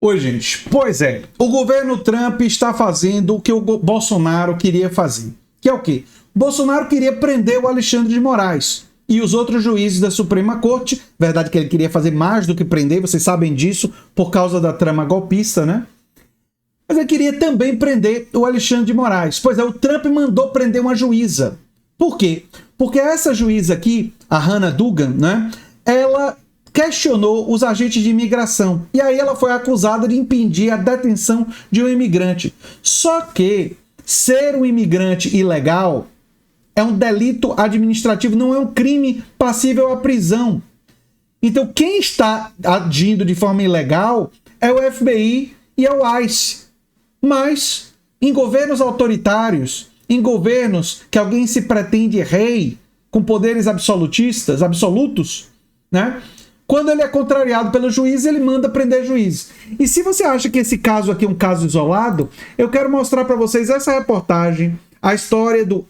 Oi, gente. Pois é, o governo Trump está fazendo o que o Bolsonaro queria fazer. Que é o quê? O Bolsonaro queria prender o Alexandre de Moraes e os outros juízes da Suprema Corte. Verdade que ele queria fazer mais do que prender, vocês sabem disso, por causa da trama golpista, né? Mas ele queria também prender o Alexandre de Moraes. Pois é, o Trump mandou prender uma juíza. Por quê? Porque essa juíza aqui, a Hannah Duggan, né? Ela questionou os agentes de imigração. E aí ela foi acusada de impedir a detenção de um imigrante. Só que ser um imigrante ilegal é um delito administrativo, não é um crime passível à prisão. Então quem está agindo de forma ilegal é o FBI e é o ICE. Mas em governos autoritários, em governos que alguém se pretende rei, com poderes absolutos, né? Quando ele é contrariado pelo juiz, ele manda prender juiz. E se você acha que esse caso aqui é um caso isolado, eu quero mostrar para vocês essa reportagem, a história do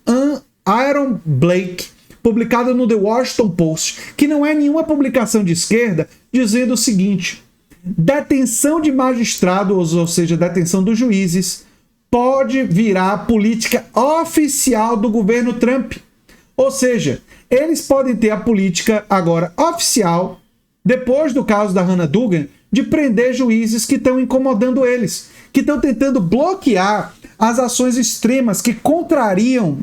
Aaron Blake, publicada no The Washington Post, que não é nenhuma publicação de esquerda, dizendo o seguinte: detenção de magistrados, ou seja, detenção dos juízes, pode virar política oficial do governo Trump. Ou seja, eles podem ter a política agora oficial, depois do caso da Hannah Duggan, de prender juízes que estão incomodando eles, que estão tentando bloquear as ações extremas que contrariam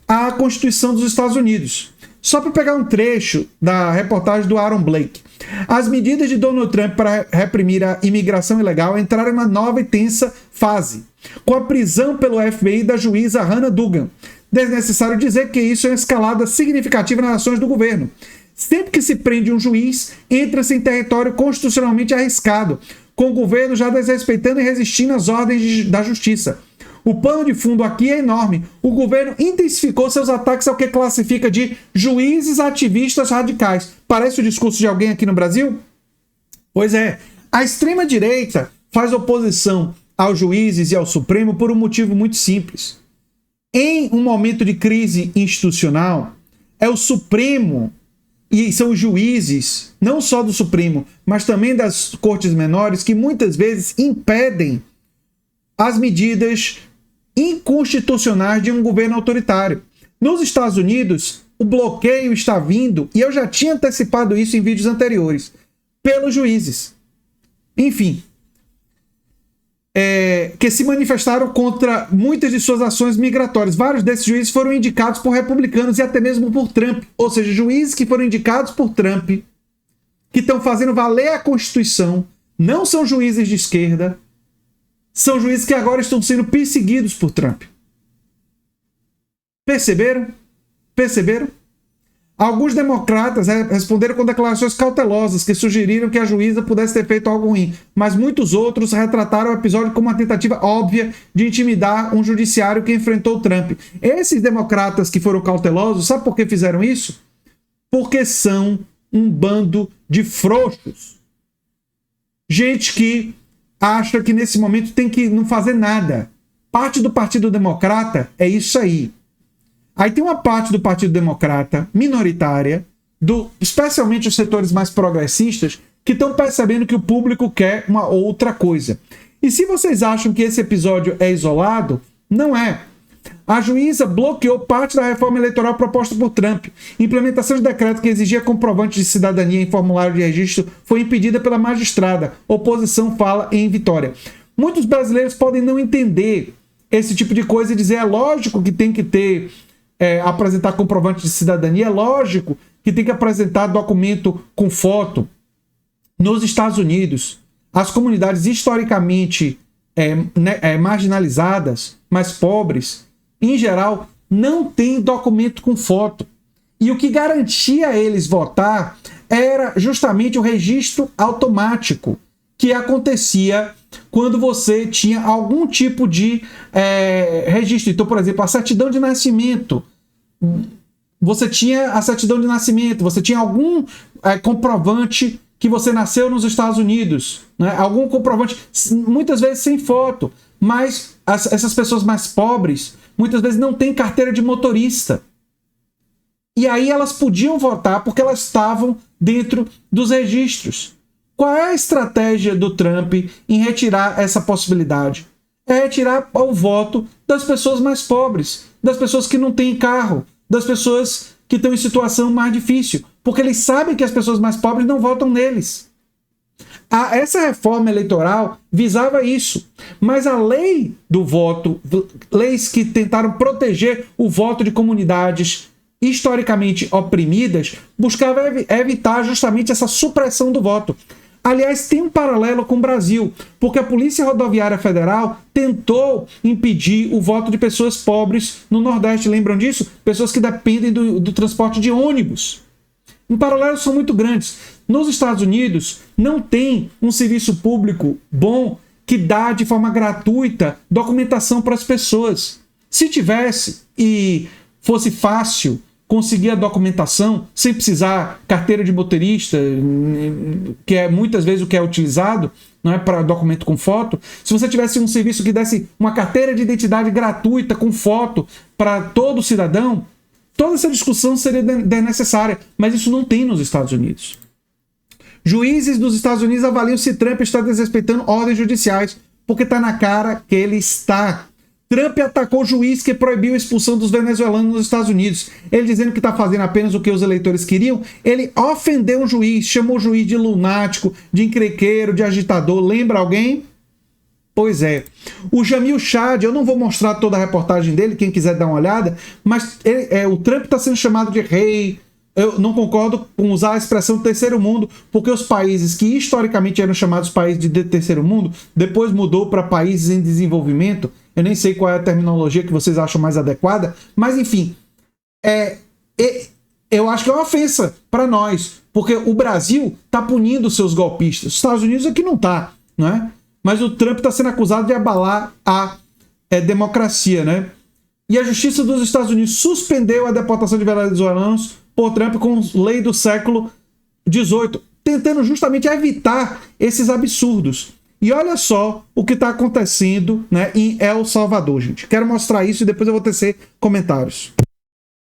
a Constituição dos Estados Unidos. Só para pegar um trecho da reportagem do Aaron Blake. As medidas de Donald Trump para reprimir a imigração ilegal entraram em uma nova e tensa fase, com a prisão pelo FBI da juíza Hannah Duggan. Desnecessário dizer que isso é uma escalada significativa nas ações do governo. Sempre que se prende um juiz, entra-se em território constitucionalmente arriscado, com o governo já desrespeitando e resistindo às ordens da justiça. O pano de fundo aqui é enorme. O governo intensificou seus ataques ao que classifica de juízes ativistas radicais. Parece o discurso de alguém aqui no Brasil? Pois é. A extrema-direita faz oposição aos juízes e ao Supremo por um motivo muito simples. Em um momento de crise institucional, é o Supremo e são os juízes, não só do Supremo, mas também das cortes menores, que muitas vezes impedem as medidas inconstitucionais de um governo autoritário. Nos Estados Unidos, o bloqueio está vindo, e eu já tinha antecipado isso em vídeos anteriores, pelos juízes. Enfim, que se manifestaram contra muitas de suas ações migratórias. Vários desses juízes foram indicados por republicanos e até mesmo por Trump. Ou seja, juízes que foram indicados por Trump, que estão fazendo valer a Constituição, não são juízes de esquerda, são juízes que agora estão sendo perseguidos por Trump. Perceberam? Perceberam? Alguns democratas responderam com declarações cautelosas que sugeriram que a juíza pudesse ter feito algo ruim, mas muitos outros retrataram o episódio como uma tentativa óbvia de intimidar um judiciário que enfrentou Trump. Esses democratas que foram cautelosos, sabe por que fizeram isso? Porque são um bando de frouxos. Gente que acha que nesse momento tem que não fazer nada. Parte do Partido Democrata é isso aí. Aí tem uma parte do Partido Democrata, minoritária, especialmente os setores mais progressistas, que estão percebendo que o público quer uma outra coisa. E se vocês acham que esse episódio é isolado, não é. A juíza bloqueou parte da reforma eleitoral proposta por Trump. Implementação de decreto que exigia comprovante de cidadania em formulário de registro foi impedida pela magistrada. Oposição fala em vitória. Muitos brasileiros podem não entender esse tipo de coisa e dizer: é lógico que tem que ter apresentar comprovante de cidadania, é lógico que tem que apresentar documento com foto. Nos Estados Unidos, as comunidades historicamente marginalizadas, mais pobres, em geral, não têm documento com foto. E o que garantia a eles votar era justamente o registro automático que acontecia quando você tinha algum tipo de registro. Então, por exemplo, a certidão de nascimento. Você tinha a certidão de nascimento, você tinha algum comprovante que você nasceu nos Estados Unidos, né? Algum comprovante, muitas vezes sem foto, mas essas pessoas mais pobres, muitas vezes não têm carteira de motorista. E aí elas podiam votar porque elas estavam dentro dos registros. Qual é a estratégia do Trump em retirar essa possibilidade? É retirar o voto das pessoas mais pobres, das pessoas que não têm carro, das pessoas que estão em situação mais difícil, porque eles sabem que as pessoas mais pobres não votam neles. Essa reforma eleitoral visava isso, mas a lei do voto, leis que tentaram proteger o voto de comunidades historicamente oprimidas, buscava evitar justamente essa supressão do voto. Aliás, tem um paralelo com o Brasil, porque a Polícia Rodoviária Federal tentou impedir o voto de pessoas pobres no Nordeste. Lembram disso? Pessoas que dependem do transporte de ônibus. Em paralelo, são muito grandes. Nos Estados Unidos, não tem um serviço público bom que dá de forma gratuita documentação para as pessoas. Se tivesse e fosse fácil conseguir a documentação sem precisar carteira de motorista, que é muitas vezes o que é utilizado, não é, para documento com foto. Se você tivesse um serviço que desse uma carteira de identidade gratuita com foto para todo cidadão, toda essa discussão seria desnecessária, mas isso não tem nos Estados Unidos. Juízes dos Estados Unidos avaliam se Trump está desrespeitando ordens judiciais, porque está na cara que ele está. Trump atacou o juiz que proibiu a expulsão dos venezuelanos nos Estados Unidos. Ele dizendo que está fazendo apenas o que os eleitores queriam. Ele ofendeu um juiz, chamou o juiz de lunático, de encrenqueiro, de agitador. Lembra alguém? Pois é. O Jamil Chad, eu não vou mostrar toda a reportagem dele, quem quiser dar uma olhada, mas o Trump está sendo chamado de rei. Eu não concordo com usar a expressão terceiro mundo, porque os países que historicamente eram chamados países de terceiro mundo, depois mudou para países em desenvolvimento. Eu nem sei qual é a terminologia que vocês acham mais adequada, mas enfim, eu acho que é uma ofensa para nós, porque o Brasil está punindo os seus golpistas. Os Estados Unidos aqui não está, não é? Mas o Trump está sendo acusado de abalar a democracia, né? E a Justiça dos Estados Unidos suspendeu a deportação de venezuelanos por Trump com lei do século XVIII, tentando justamente evitar esses absurdos. E olha só o que está acontecendo, né, em El Salvador, gente. Quero mostrar isso e depois eu vou tecer comentários.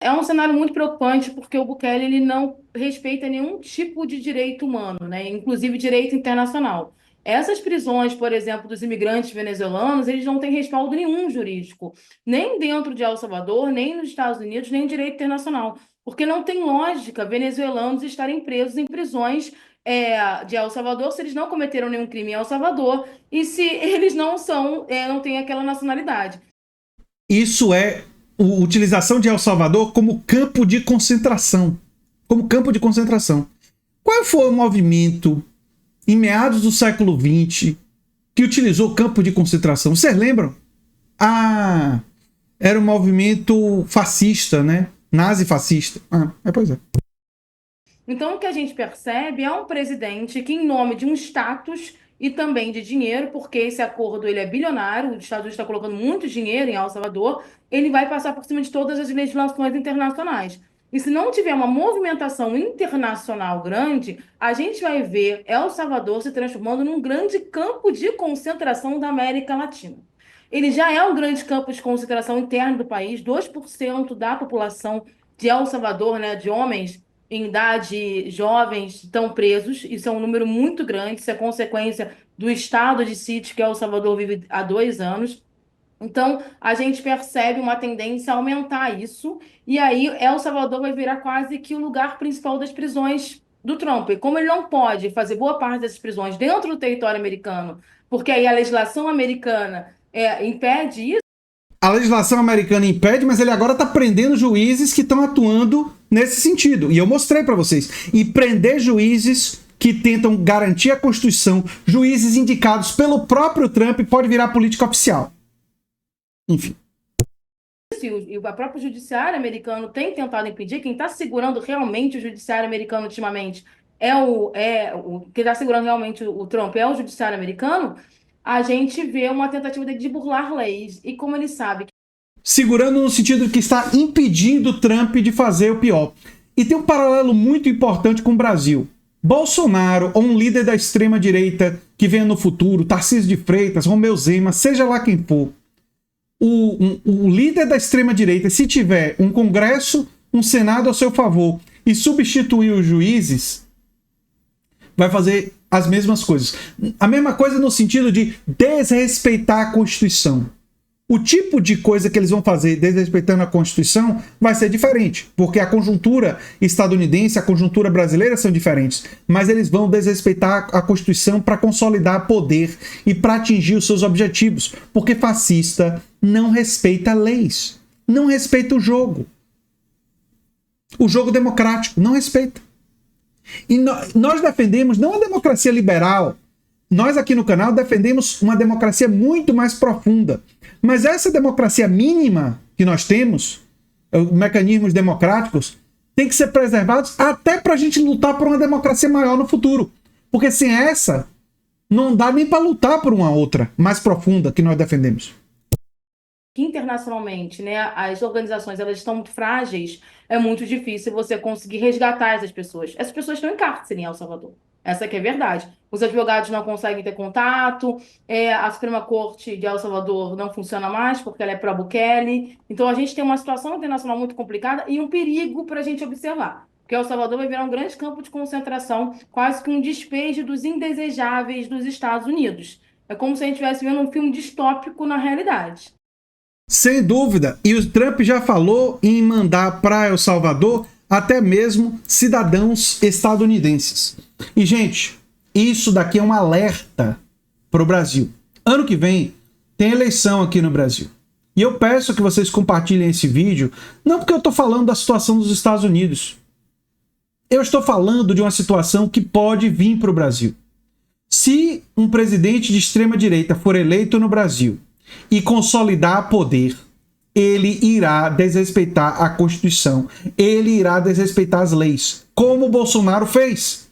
É um cenário muito preocupante porque o Bukele ele não respeita nenhum tipo de direito humano, né? Inclusive direito internacional. Essas prisões, por exemplo, dos imigrantes venezuelanos, eles não têm respaldo nenhum jurídico, nem dentro de El Salvador, nem nos Estados Unidos, nem no direito internacional, porque não tem lógica venezuelanos estarem presos em prisões de El Salvador se eles não cometeram nenhum crime em El Salvador e se eles não têm aquela nacionalidade. Isso é a utilização de El Salvador como campo de concentração. Como campo de concentração. Qual foi o movimento em meados do século XX que utilizou campo de concentração? Vocês lembram? Era um movimento fascista, né? Nazi-fascista. Pois é. Então, o que a gente percebe é um presidente que, em nome de um status e também de dinheiro, porque esse acordo ele é bilionário, os Estados Unidos está colocando muito dinheiro em El Salvador, ele vai passar por cima de todas as legislações internacionais. E se não tiver uma movimentação internacional grande, a gente vai ver El Salvador se transformando num grande campo de concentração da América Latina. Ele já é um grande campo de concentração interno do país, 2% da população de El Salvador, né, de homens em idade jovens estão presos. Isso é um número muito grande, isso é consequência do estado de sítio que El Salvador vive há 2 anos. Então, a gente percebe uma tendência a aumentar isso, e aí El Salvador vai virar quase que o lugar principal das prisões do Trump. E como ele não pode fazer boa parte dessas prisões dentro do território americano, porque aí a legislação americana impede isso. A legislação americana impede, mas ele agora está prendendo juízes que estão atuando nesse sentido. E eu mostrei para vocês. E prender juízes que tentam garantir a Constituição, juízes indicados pelo próprio Trump, pode virar política oficial. Enfim. E o próprio judiciário americano tem tentado impedir. Quem está segurando realmente o judiciário americano ultimamente quem está segurando realmente o Trump é o judiciário americano. A gente vê uma tentativa de burlar leis. E como ele sabe... Segurando no sentido que está impedindo o Trump de fazer o pior. E tem um paralelo muito importante com o Brasil. Bolsonaro, ou um líder da extrema-direita que venha no futuro, Tarcísio de Freitas, Romeu Zema, seja lá quem for, o líder da extrema-direita, se tiver um Congresso, um Senado a seu favor e substituir os juízes, vai fazer as mesmas coisas. A mesma coisa no sentido de desrespeitar a Constituição. O tipo de coisa que eles vão fazer desrespeitando a Constituição vai ser diferente, porque a conjuntura estadunidense e a conjuntura brasileira são diferentes, mas eles vão desrespeitar a Constituição para consolidar poder e para atingir os seus objetivos, porque fascista não respeita leis, não respeita o jogo democrático, não respeita. E nós defendemos não a democracia liberal, nós aqui no canal defendemos uma democracia muito mais profunda. Mas essa democracia mínima que nós temos, os mecanismos democráticos, tem que ser preservados até para a gente lutar por uma democracia maior no futuro. Porque sem essa, não dá nem para lutar por uma outra mais profunda que nós defendemos. Internacionalmente, né, as organizações elas estão muito frágeis, é muito difícil você conseguir resgatar essas pessoas. Essas pessoas estão em cárcere em El Salvador. Essa que é a verdade. Os advogados não conseguem ter contato, a Suprema Corte de El Salvador não funciona mais porque ela é pró-Bukele. Então a gente tem uma situação internacional muito complicada e um perigo para a gente observar. Porque El Salvador vai virar um grande campo de concentração, quase que um despejo dos indesejáveis dos Estados Unidos. É como se a gente estivesse vendo um filme distópico na realidade. Sem dúvida. E o Trump já falou em mandar para El Salvador até mesmo cidadãos estadunidenses. E, gente, isso daqui é um alerta para o Brasil. Ano que vem tem eleição aqui no Brasil. E eu peço que vocês compartilhem esse vídeo, não porque eu estou falando da situação dos Estados Unidos. Eu estou falando de uma situação que pode vir para o Brasil. Se um presidente de extrema-direita for eleito no Brasil e consolidar poder, ele irá desrespeitar a Constituição, ele irá desrespeitar as leis, como o Bolsonaro fez.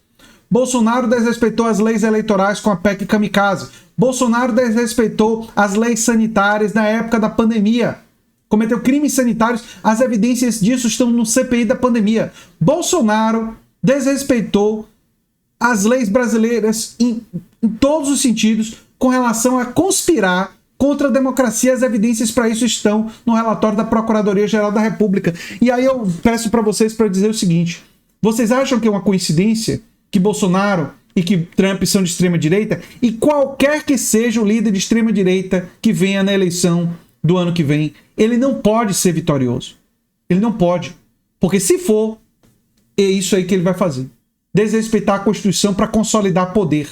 Bolsonaro desrespeitou as leis eleitorais com a PEC Kamikaze. Bolsonaro desrespeitou as leis sanitárias na época da pandemia. Cometeu crimes sanitários, as evidências disso estão no CPI da pandemia. Bolsonaro desrespeitou as leis brasileiras em todos os sentidos com relação a conspirar contra a democracia. As evidências para isso estão no relatório da Procuradoria-Geral da República. E aí eu peço para vocês para dizer o seguinte: vocês acham que é uma coincidência que Bolsonaro e que Trump são de extrema-direita? E qualquer que seja o líder de extrema-direita que venha na eleição do ano que vem, ele não pode ser vitorioso. Ele não pode. Porque se for, é isso aí que ele vai fazer. Desrespeitar a Constituição para consolidar poder.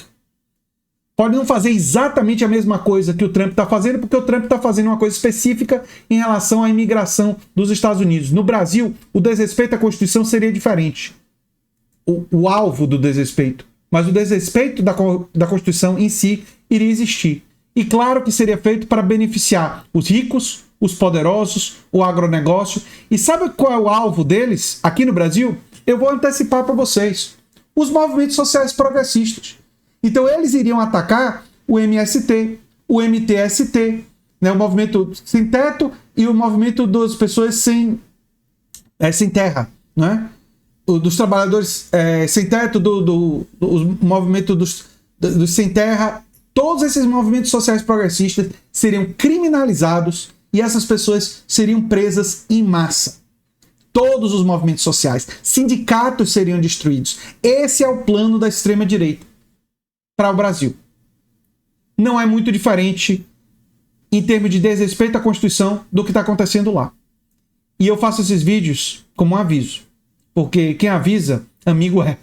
Pode não fazer exatamente a mesma coisa que o Trump está fazendo, porque o Trump está fazendo uma coisa específica em relação à imigração dos Estados Unidos. No Brasil, o desrespeito à Constituição seria diferente. O alvo do desrespeito. Mas o desrespeito da Constituição em si iria existir. E claro que seria feito para beneficiar os ricos, os poderosos, o agronegócio. E sabe qual é o alvo deles aqui no Brasil? Eu vou antecipar para vocês. Os movimentos sociais progressistas. Então eles iriam atacar o MST, o MTST, né, o movimento sem teto e o movimento das pessoas sem terra, né? Dos trabalhadores sem teto, do movimento dos sem terra. Todos esses movimentos sociais progressistas seriam criminalizados e essas pessoas seriam presas em massa. Todos os movimentos sociais, sindicatos seriam destruídos. Esse é o plano da extrema-direita para o Brasil. Não é muito diferente em termos de desrespeito à Constituição do que está acontecendo lá. E eu faço esses vídeos como um aviso, porque quem avisa, amigo é.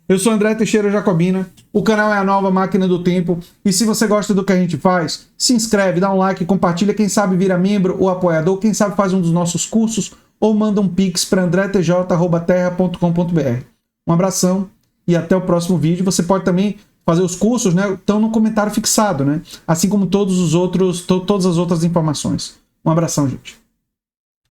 Eu sou André Teixeira Jacobina, o canal é a Nova Máquina do Tempo, e se você gosta do que a gente faz, se inscreve, dá um like, compartilha, quem sabe vira membro ou apoiador, quem sabe faz um dos nossos cursos, ou manda um pix para andretj@terra.com.br. Um abração e até o próximo vídeo. Você pode também fazer os cursos, né? Estão no comentário fixado, né? Assim como todas as outras informações. Um abração, gente.